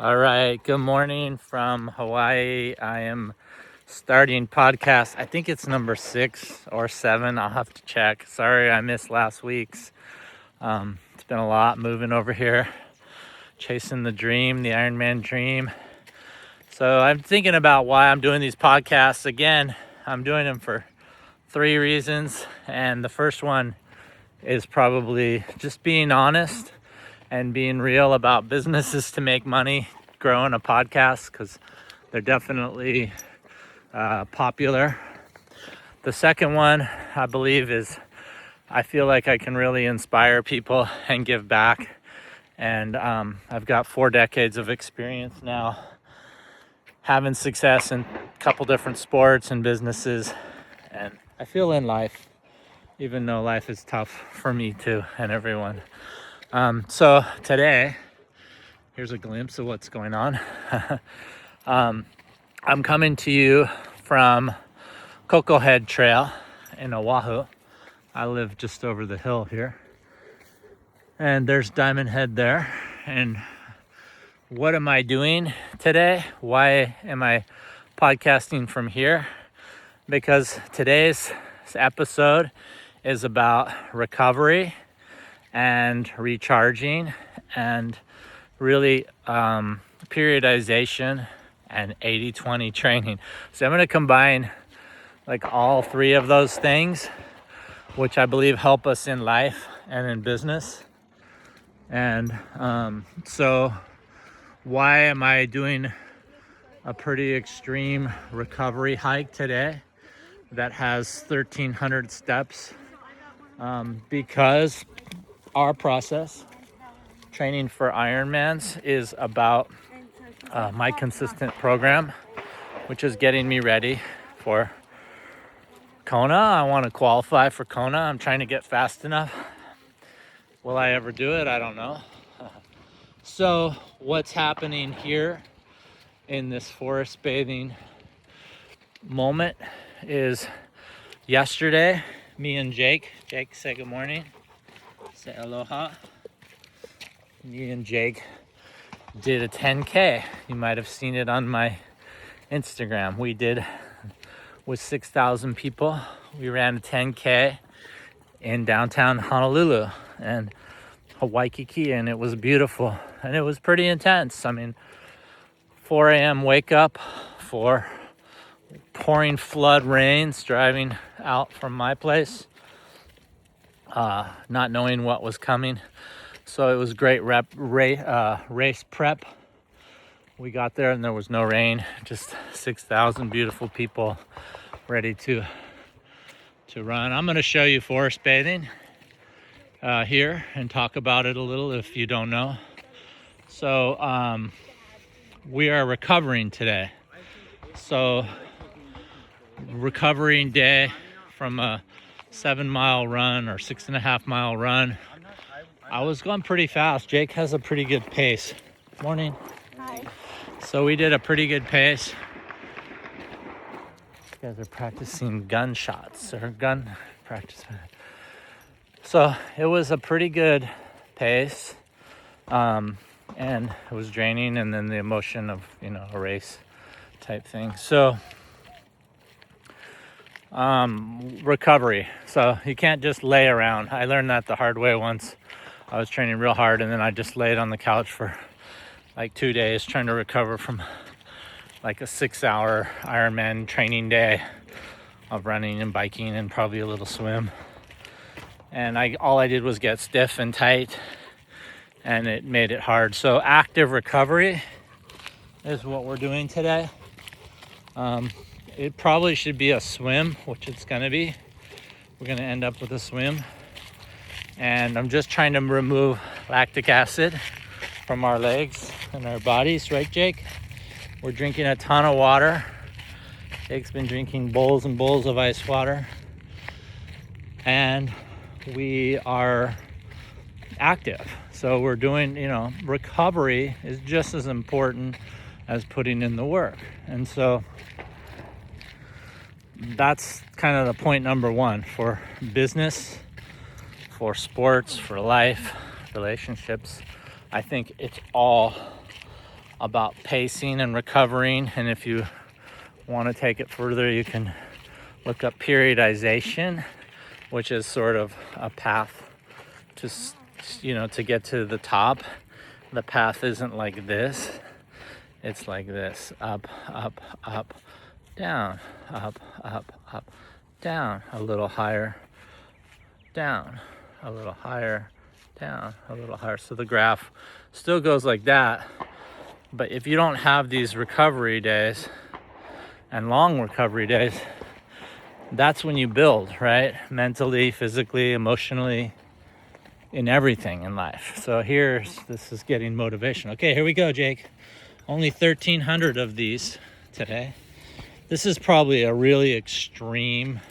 All right, good morning from Hawaii. I am starting podcast. I think it's number 6 or 7. I'll have to check. Sorry, I missed last week's. It's been a lot moving over here, chasing the dream, the Ironman dream. So I'm thinking about why I'm doing these podcasts. Again, I'm doing them for 3 reasons. And the first one is probably just being honest and being real about businesses to make money growing a podcast, because they're definitely popular. The second one, I believe, is I feel like I can really inspire people and give back. And I've got 4 decades of experience now having success in a couple different sports and businesses. And I feel in life, even though life is tough for me too and everyone. So today, here's a glimpse of what's going on. I'm coming to you from Coco Head Trail in Oahu. I live just over the hill here. And there's Diamond Head there. And what am I doing today? Why am I podcasting from here? Because today's episode is about recovery and recharging and really periodization and 80-20 training. So I'm going to combine like all 3 of those things, which I believe help us in life and in business. And so why am I doing a pretty extreme recovery hike today that has 1,300 steps? Because our process, training for Ironmans, is about my consistent program, which is getting me ready for Kona. I want to qualify for Kona. I'm trying to get fast enough. Will I ever do it? I don't know. So what's happening here in this forest bathing moment is yesterday, me and Jake, say good morning. Say aloha. Me and Jake did a 10K. You might have seen it on my Instagram. We did with 6,000 people. We ran a 10K in downtown Honolulu and Waikiki, and it was beautiful and it was pretty intense. I mean, 4 a.m. wake up for pouring flood rains, driving out from my place, not knowing what was coming. So it was great race prep. We got there and there was no rain, just 6,000 beautiful people ready to run. I'm going to show you forest bathing here and talk about it a little if you don't know. So we are recovering today. So recovering day from a 7-mile run or 6.5-mile run. I was going pretty fast. Jake has a pretty good pace. Morning. Hi. So we did a pretty good pace. These guys are practicing gunshots or gun practice. So it was a pretty good pace. And it was draining, and then the emotion of, a race type thing. So recovery. So you can't just lay around. I learned that the hard way once. I was training real hard, and then I just laid on the couch for like 2 days trying to recover from like a 6-hour Ironman training day of running and biking and probably a little swim. And all I did was get stiff and tight, and it made it hard. So active recovery is what we're doing today. It probably should be a swim, which it's going to be. We're going to end up with a swim. And I'm just trying to remove lactic acid from our legs and our bodies, right, Jake? We're drinking a ton of water. Jake's been drinking bowls and bowls of ice water. And we are active. So we're doing, recovery is just as important as putting in the work. And so that's kind of the point number 1 for business, for sports, for life, relationships. I think it's all about pacing and recovering. And if you want to take it further, you can look up periodization, which is sort of a path to, to get to the top. The path isn't like this. It's like this: up, up, up, down, up, up, up, down, a little higher, down, a little higher, down, a little higher. So the graph still goes like that. But if you don't have these recovery days and long recovery days, that's when you build, right? Mentally, physically, emotionally, in everything in life. So this is getting motivation. Okay, here we go, Jake. Only 1,300 of these today. This is probably a really extreme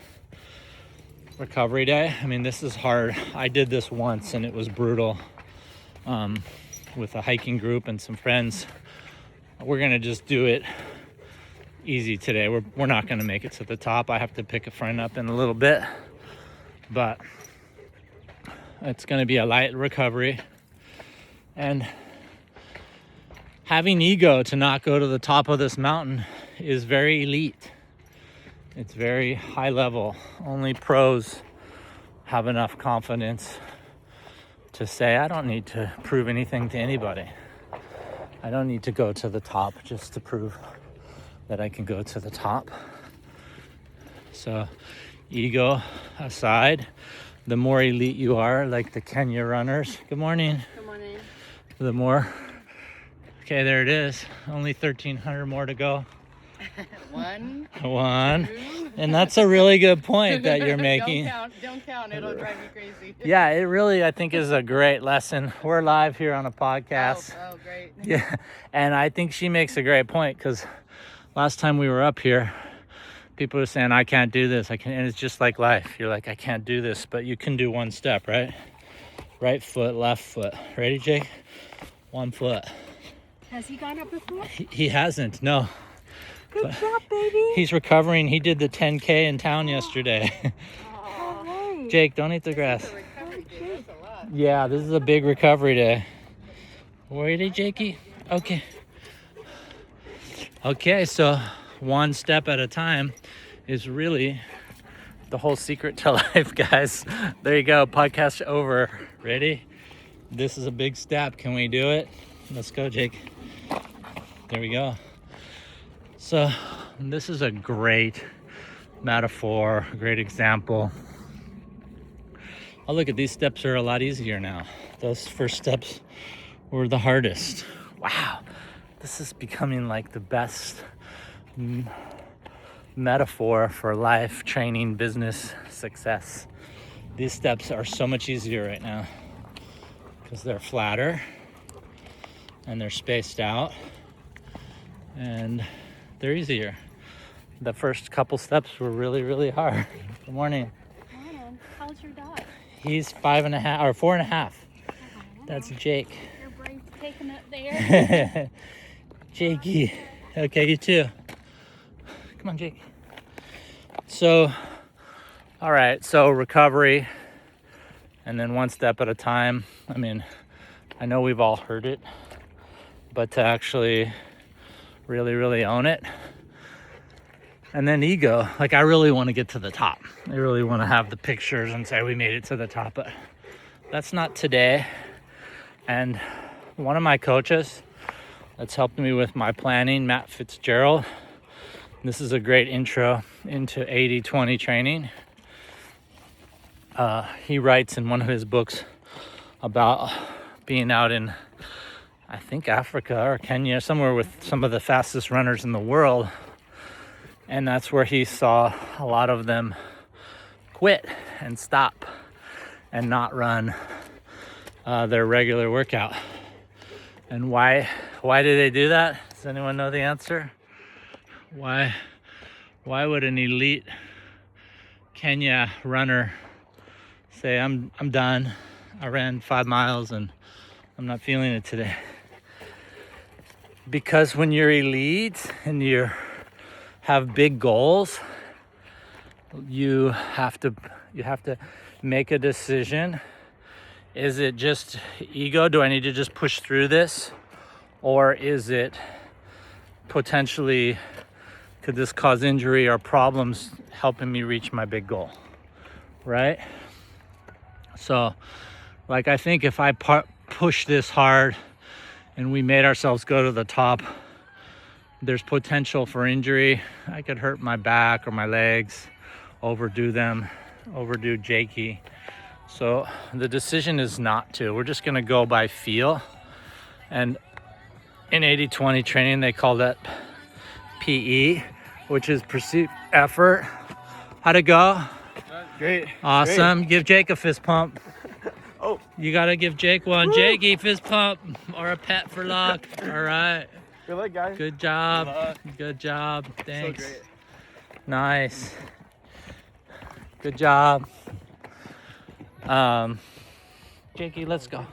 recovery day. I mean, this is hard. I did this once and it was brutal with a hiking group and some friends. We're gonna just do it easy today. We're not gonna make it to the top. I have to pick a friend up in a little bit, but it's gonna be a light recovery. And having ego to not go to the top of this mountain is very elite. It's very high level. Only pros have enough confidence to say, I don't need to prove anything to anybody. I don't need to go to the top just to prove that I can go to the top. So, ego aside, the more elite you are, like the Kenya runners. Good morning. Good morning. The more, okay, there it is. Only 1,300 more to go. One. Two. And that's a really good point that you're making. Don't count. It'll drive you crazy. Yeah, it really, I think, is a great lesson. We're live here on a podcast. Oh, great. Yeah, and I think she makes a great point, because last time we were up here, people were saying, I can't do this. And it's just like life. You're like, I can't do this, but you can do one step, right? Right foot, left foot. Ready, Jake? 1 foot. Has he gone up before? He hasn't, no. Good job, baby. He's recovering. He did the 10K in town yesterday. Right. Jake, don't eat the grass. That's a lot. Yeah, this is a big recovery day. Ready, Jakey? Okay. Okay, so one step at a time is really the whole secret to life, guys. There you go. Podcast over. Ready? This is a big step. Can we do it? Let's go, Jake. There we go. So this is a great metaphor, a great example. Oh, look at these steps are a lot easier now. Those first steps were the hardest. Wow, this is becoming like the best metaphor for life, training, business, success. These steps are so much easier right now because they're flatter and they're spaced out and they're easier. The first couple steps were really, really hard. Good morning. Morning. How's your dog? He's 5.5 or 4.5. That's Jake. Your brain's taking up there. Jakey. Okay, you too. Come on, Jake. So, all right, so recovery and then one step at a time. I mean, I know we've all heard it, but to actually really, really own it. And then ego, like I really want to get to the top. I really want to have the pictures and say we made it to the top, but that's not today. And one of my coaches that's helped me with my planning, Matt Fitzgerald, this is a great intro into 80-20 training. He writes in one of his books about being out in, I think, Africa or Kenya, somewhere with some of the fastest runners in the world. And that's where he saw a lot of them quit and stop and not run their regular workout. And why do they do that? Does anyone know the answer? Why would an elite Kenya runner say, I'm done. I ran 5 miles and I'm not feeling it today? Because when you're elite and you have big goals, you have to make a decision. Is it just ego? Do I need to just push through this? Or is it potentially, could this cause injury or problems helping me reach my big goal, right? So, like, I think if I push this hard and we made ourselves go to the top, there's potential for injury. I could hurt my back or my legs, overdo Jakey. So the decision is not to. We're just gonna go by feel. And in 80-20 training, they call that PE, which is perceived effort. How'd it go? Great. Awesome. Great. Give Jake a fist pump. Oh. You gotta give Jake one. Jakey, fist pump or a pat for luck. All right. Good luck, guys. Good job. Good luck. Good job. Thanks. So great. Nice. Good job. Jakey, let's go.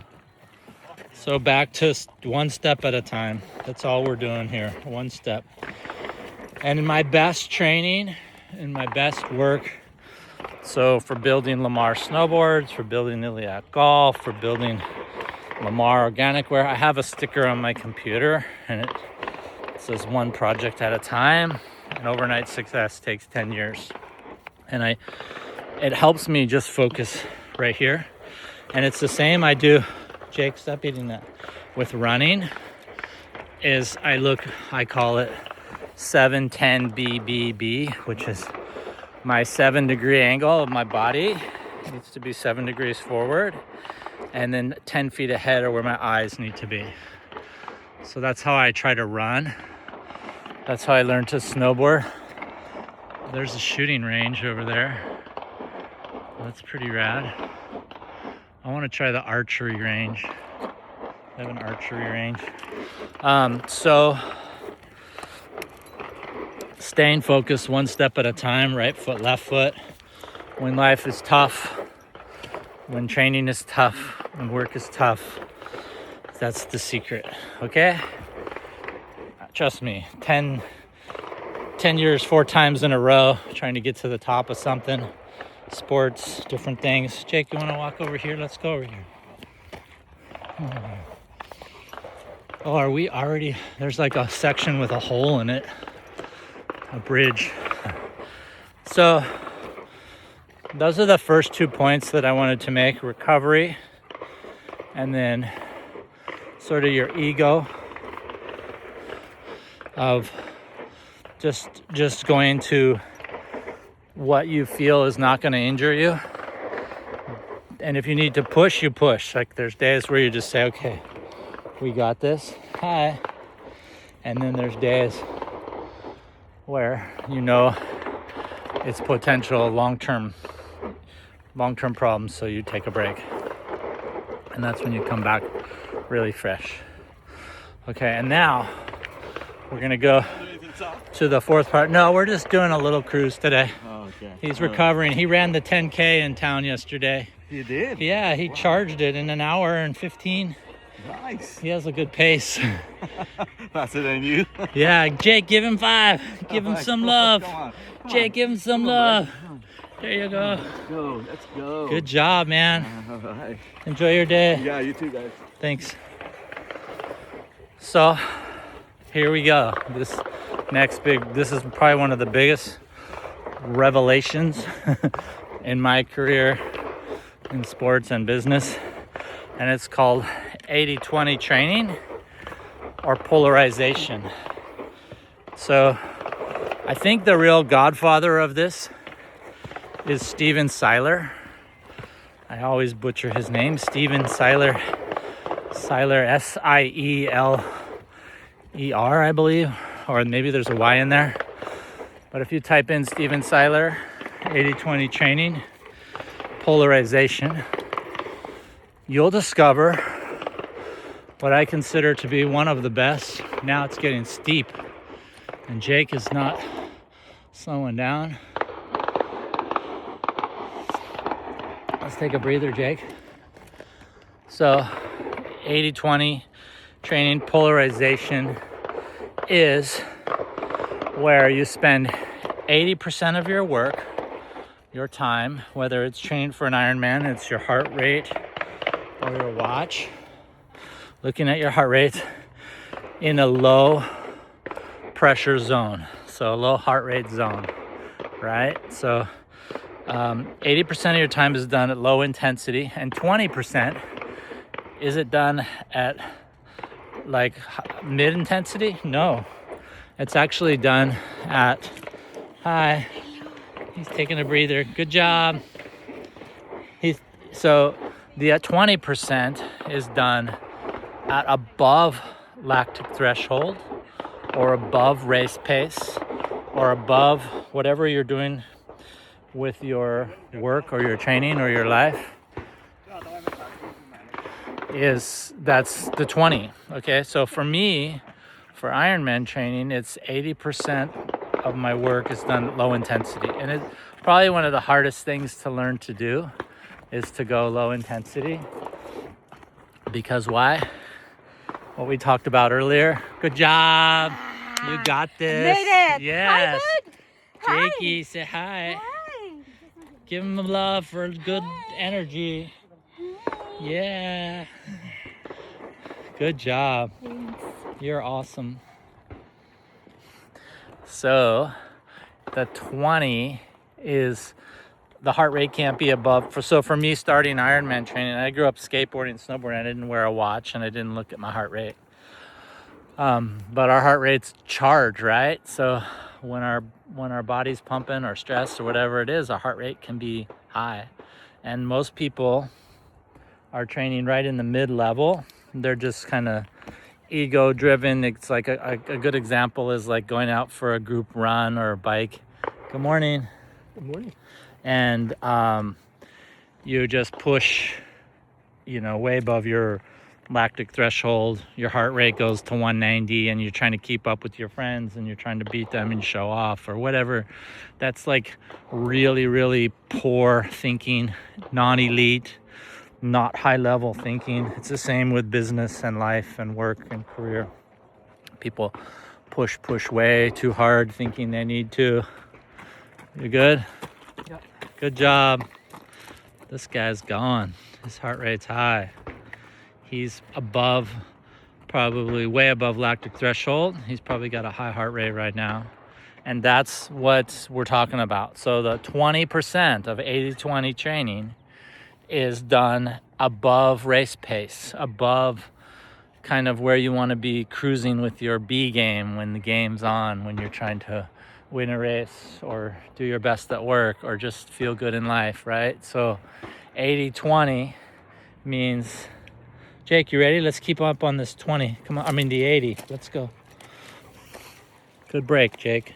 So back to one step at a time. That's all we're doing here. One step. And in my best training, in my best work, so for building LaMar snowboards, for building Iliac golf, for building LaMar organic wear, I have a sticker on my computer and it says one project at a time, and overnight success takes 10 years. And it helps me just focus right here. And it's the same I do, Jake, stop eating that, with running, is I call it 710 BBB, which is my 7-degree angle of my body. It needs to be 7 degrees forward, and then 10 feet ahead are where my eyes need to be. So that's how I try to run. That's how I learned to snowboard. There's a shooting range over there. That's pretty rad. I want to try the archery range. I have an archery range. So staying focused one step at a time, right foot, left foot. When life is tough, when training is tough, when work is tough, that's the secret, okay? Trust me, 10 years, 4 times in a row, trying to get to the top of something, sports, different things. Jake, you want to walk over here? Let's go over here. Oh, are we already? There's like a section with a hole in it, a bridge. So those are the first 2 points that I wanted to make: recovery, and then sort of your ego of just going to what you feel is not going to injure you. And if you need to push, you push. Like, there's days where you just say, okay, we got this. Hi. And then there's days where you know it's potential long-term problems, so you take a break. And that's when you come back really fresh. Okay, and now we're gonna go to the fourth part. No, we're just doing a little cruise today. Oh, okay. He's recovering. He ran the 10K in town yesterday. You did? Yeah, he charged it in an hour and 15. Nice. He has a good pace. Faster than you. Yeah, Jake, give him 5. Give him some love. Come on. Jake, give him some love. There you go. Let's go. Let's go. Good job, man. All right. Enjoy your day. Yeah, you too, guys. Thanks. So, here we go. This is probably one of the biggest revelations in my career in sports and business. And it's called 80-20 training, or polarization. So I think the real godfather of this is Steven Seiler. I always butcher his name. Steven Seiler. Seiler, Seiler, I believe. Or maybe there's a Y in there. But if you type in Steven Seiler, 80-20 training, polarization, you'll discover what I consider to be one of the best. Now it's getting steep, and Jake is not slowing down. Let's take a breather, Jake. So 80-20 training, polarization, is where you spend 80% of your work, your time, whether it's training for an Ironman, it's your heart rate or your watch, looking at your heart rate, in a low pressure zone, so a low heart rate zone, right? So 80% of your time is done at low intensity, and 20% is it done at like mid intensity? No, it's actually done at hi. He's taking a breather. Good job. So the 20% is done at above lactic threshold, or above race pace, or above whatever you're doing with your work or your training or your life. That's the 20. Okay, so for me, for Ironman training, it's 80% of my work is done at low intensity, and it's probably one of the hardest things to learn to do is to go low intensity. Because why? What we talked about earlier. Good job. You got this. Made it. Yes. Hi, bud. Jakey, say hi. Hi. Give him love for good energy. Yeah. Good job. Thanks. You're awesome. So the 20 is the heart rate can't be above. So for me, starting Ironman training, I grew up skateboarding and snowboarding. I didn't wear a watch and I didn't look at my heart rate. But our heart rates charge, right? So when our body's pumping or stressed or whatever it is, our heart rate can be high. And most people are training right in the mid-level. They're just kind of ego driven. It's like a good example is like going out for a group run or a bike. Good morning. Good morning. And you just push, way above your lactic threshold. Your heart rate goes to 190 and you're trying to keep up with your friends and you're trying to beat them and show off or whatever. That's like really, really poor thinking, non-elite, not high level thinking. It's the same with business and life and work and career. People push way too hard thinking they need to. You good? Yep. Good job. This guy's gone. His heart rate's high. He's probably way above lactic threshold. He's probably got a high heart rate right now. And that's what we're talking about. So the 20% of 80-20 training is done above race pace, above kind of where you want to be cruising with your B game when the game's on, when you're trying to win a race or do your best at work or just feel good in life, right? So 80-20 means, Jake, you ready? Let's keep up on this 20. Come on, the 80. Let's go. Good break, Jake.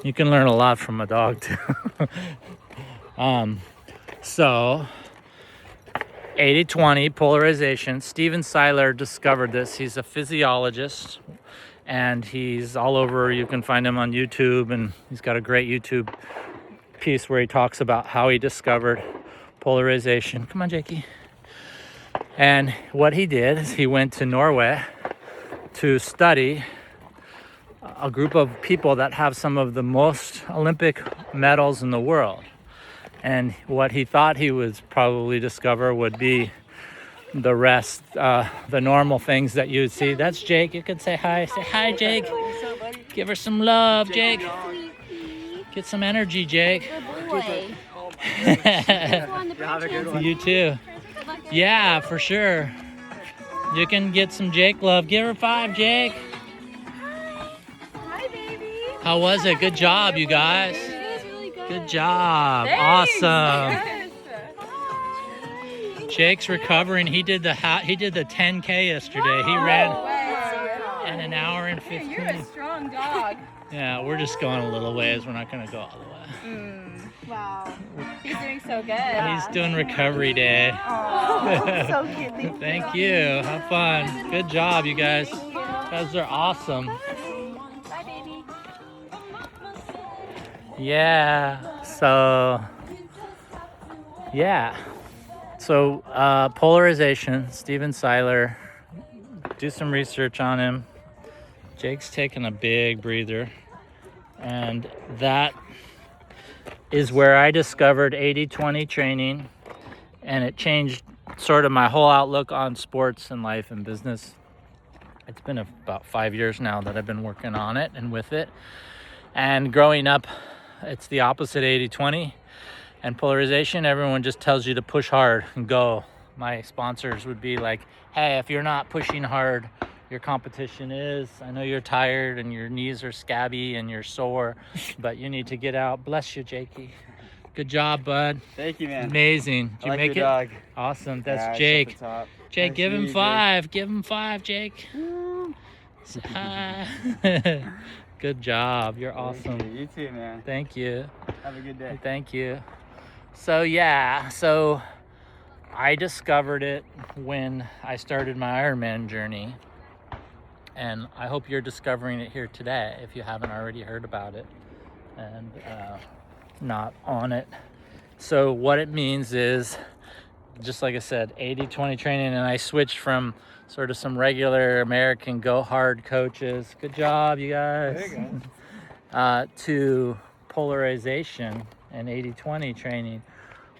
You can learn a lot from a dog too. So 80-20 polarization. Steven Seiler discovered this. He's a physiologist and he's all over. You can find him on YouTube, and he's got a great YouTube piece where he talks about how he discovered polarization. Come on, Jakey. And what he did is he went to Norway to study a group of people that have some of the most Olympic medals in the world. And what he thought he would probably discover would be the rest, the normal things that you would see. That's Jake. You can say hi. Say hi, Jake. Give her some love, Jake. Get some energy, Jake. Good boy. Have a good one. You too. Yeah, for sure. You can get some Jake love. Give her 5, Jake. Hi, baby. How was it? Good job, you guys. It was really good. Good job. Thanks. Awesome. Yes. Jake's recovering. He did the 10K yesterday. He ran Wow. in an hour and You're 15. a strong dog. Yeah, we're just going a little ways. We're not going to go all the way. Wow. He's doing so good. He's doing recovery day. Aw, so cute. Thank you. Have fun. Good job, you guys. You guys are awesome. Bye, baby. Yeah. So polarization. Steven Seiler. Do some research on him. Jake's taking a big breather. And that is where I discovered 80-20 training, and it changed sort of my whole outlook on sports and life and business. It's been about 5 years now that I've been working on it and with it. And growing up, it's the opposite 80-20 and polarization. Everyone just tells you to push hard and go. My sponsors would be like, hey, if you're not pushing hard, your competition is. I know you're tired and your knees are scabby and you're sore, but you need to get out. Bless you, Jakey. Good job, bud. Thank you, man. Amazing. Did I you like make your it? dog. Awesome. That's Yeah, it's Jake. up the top. Jake, Nice give to him meet you, 5. Give him 5, Jake. Say hi. Good job. You're awesome. Thank you. You too, man. Thank you. Have a good day. Thank you. So I discovered it when I started my Ironman journey. And I hope you're discovering it here today if you haven't already heard about it and not on it. So what it means is, just like I said, 80-20 training, and I switched from sort of some regular American go hard coaches, good job you guys, There you go. to polarization and 80-20 training,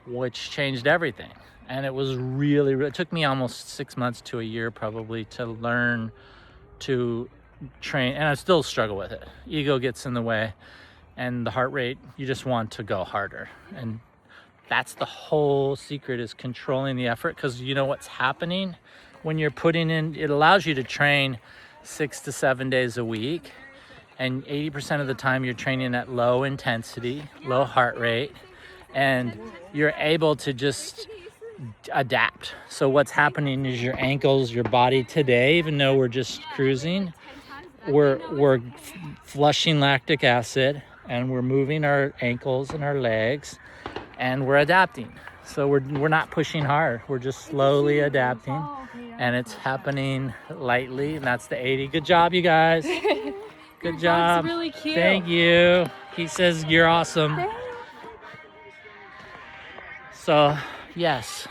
which changed everything. And it was really, it took me almost 6 months to a year probably to learn to train, and I still struggle with it. Ego gets in the way, and the heart rate, you just want to go harder. And that's the whole secret, is controlling the effort, because you know what's happening when you're putting in, it allows you to train 6 to 7 days a week, and 80% of the time you're training at low intensity, low heart rate, and you're able to just adapt. So what's happening is your ankles, your body today, even though we're just cruising, we're flushing lactic acid, and we're moving our ankles and our legs, and we're adapting. So we're not pushing hard, we're just slowly adapting, and it's happening lightly, and that's the 80. Good job, you guys. Good job. Really cute. Thank you. He says you're awesome. So yes,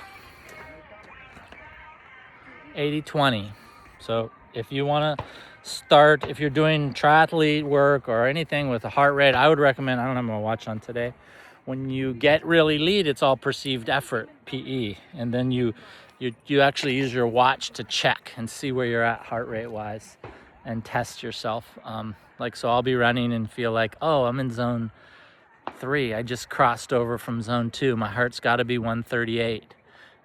80-20. So if you want to start, if you're doing triathlete work or anything with a heart rate, I would recommend, I don't have my watch on today, when you get really lead, it's all perceived effort, PE, and then you actually use your watch to check and see where you're at heart rate wise and test yourself. So I'll be running and feel like, oh, I'm in zone 3. I just crossed over from zone 2. My heart's got to be 138.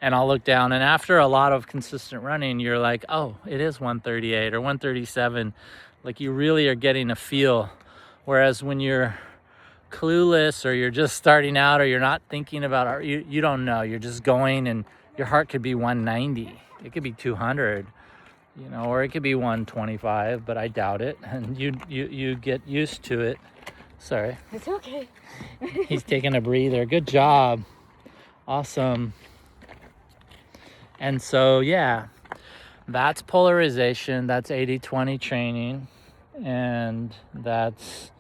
And I'll look down, and after a lot of consistent running, you're like, oh, it is 138 or 137. Like, you really are getting a feel. Whereas when you're clueless, or you're just starting out, or you're not thinking about, you don't know, you're just going, and your heart could be 190. It could be 200, or it could be 125, but I doubt it. And you get used to it. Sorry. It's okay. He's taking a breather. Good job. Awesome. And so, yeah, that's polarization. That's 80-20 training. And that's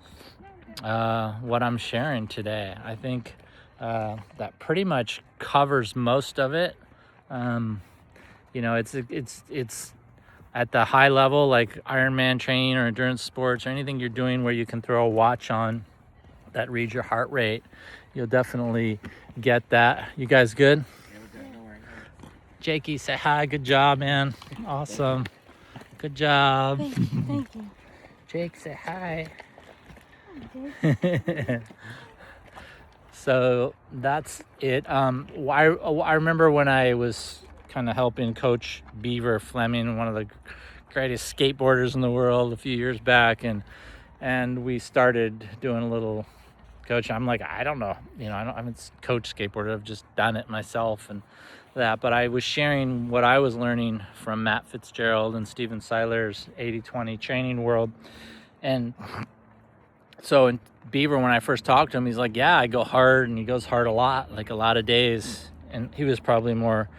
what I'm sharing today. I think that pretty much covers most of it. It's at the high level, like Ironman training or endurance sports or anything you're doing where you can throw a watch on that reads your heart rate. You'll definitely get that. You guys good? Jakey, say hi. Good job, man. Awesome. Good job. Thank you. Jake, say hi. So that's it. I remember when I was kind of helping coach Beaver Fleming, one of the greatest skateboarders in the world, a few years back, and we started doing a little coach. I'm like, I don't know, I haven't coached skateboarder. I've just done it myself and that. But I was sharing what I was learning from Matt Fitzgerald and Steven Seiler's 80-20 training world. And so in Beaver, when I first talked to him, he's like, yeah, I go hard, and he goes hard a lot, like a lot of days. And he was probably more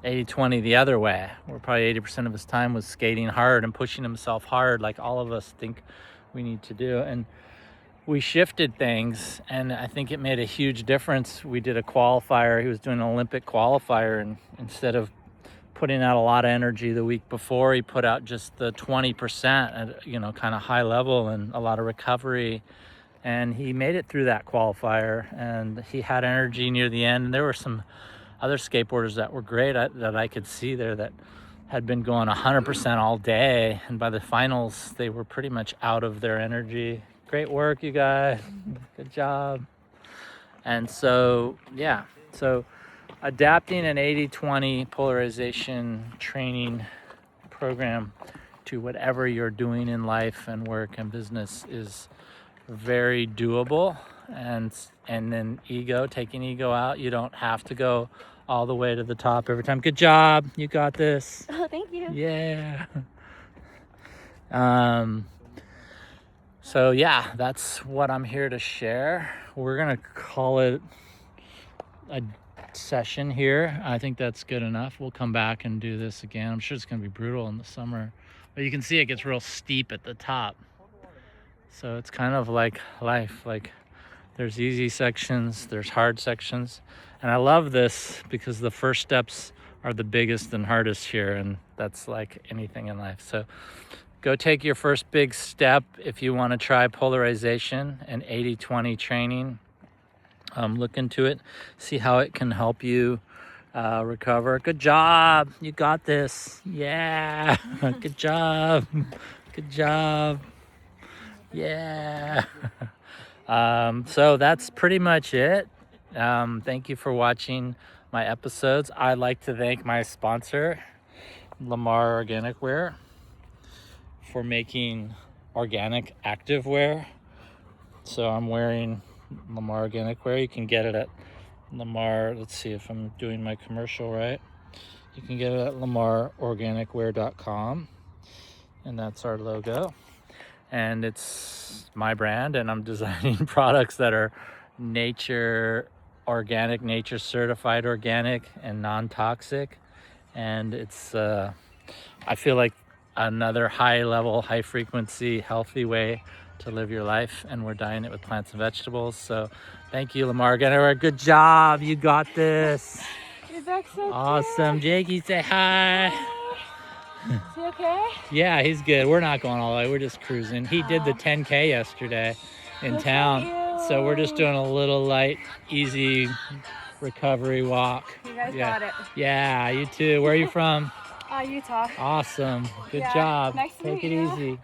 80-20 the other way, where probably 80% of his time was skating hard and pushing himself hard, like all of us think we need to do. And we shifted things, and I think it made a huge difference. We did a qualifier. He was doing an Olympic qualifier, and instead of putting out a lot of energy the week before, he put out just the 20% at, kind of high level and a lot of recovery. And he made it through that qualifier, and he had energy near the end. And there were some other skateboarders that were great that I could see there that had been going 100% all day, and by the finals they were pretty much out of their energy. Great work, you guys. Good job. And so adapting an 80-20 polarization training program to whatever you're doing in life and work and business is very doable. And then taking ego out, you don't have to go all the way to the top every time. Good job, you got this. Oh, thank you. Yeah. So yeah, that's what I'm here to share. We're gonna call it a session here. I think that's good enough. We'll come back and do this again. I'm sure it's gonna be brutal in the summer, but you can see it gets real steep at the top. So it's kind of like life. Like there's easy sections, there's hard sections. And I love this because the first steps are the biggest and hardest here, and that's like anything in life. So go take your first big step if you want to try polarization and 80-20 training. Look into it, see how it can help you recover. Good job, you got this. Yeah. Good job. Good job. Yeah. So that's pretty much it. Thank you for watching my episodes. I'd like to thank my sponsor, LaMar Organic Wear, for making organic active wear. So I'm wearing LaMar Organic Wear. You can get it at LaMar. Let's see if I'm doing my commercial right. You can get it at lamarorganicwear.com, and that's our logo. And it's my brand, and I'm designing products that are nature organic, nature certified organic, and non-toxic. And it's I feel like another high level, high frequency, healthy way to live your life, and we're dyeing it with plants and vegetables. So thank you, LaMar. Good job, you got this. Your back's so Awesome. Jakey, say hi. Is he okay? Yeah, he's good. We're not going all the way. We're just cruising. He did the 10K yesterday in town. So we're just doing a little light, easy recovery walk. You guys Yeah. got it. Yeah, you too. Where are you from? Utah. Awesome. Good Yeah, job. nice to Take meet it you. easy.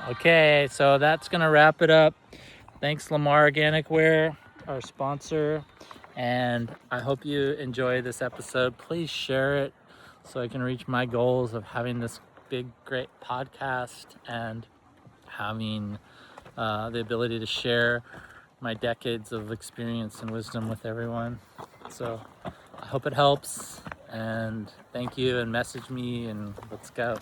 Okay, so that's going to wrap it up. Thanks, LaMar Organic Wear, our sponsor. And I hope you enjoy this episode. Please share it so I can reach my goals of having this big, great podcast and having the ability to share my decades of experience and wisdom with everyone. So I hope it helps, and thank you, and message me, and let's go.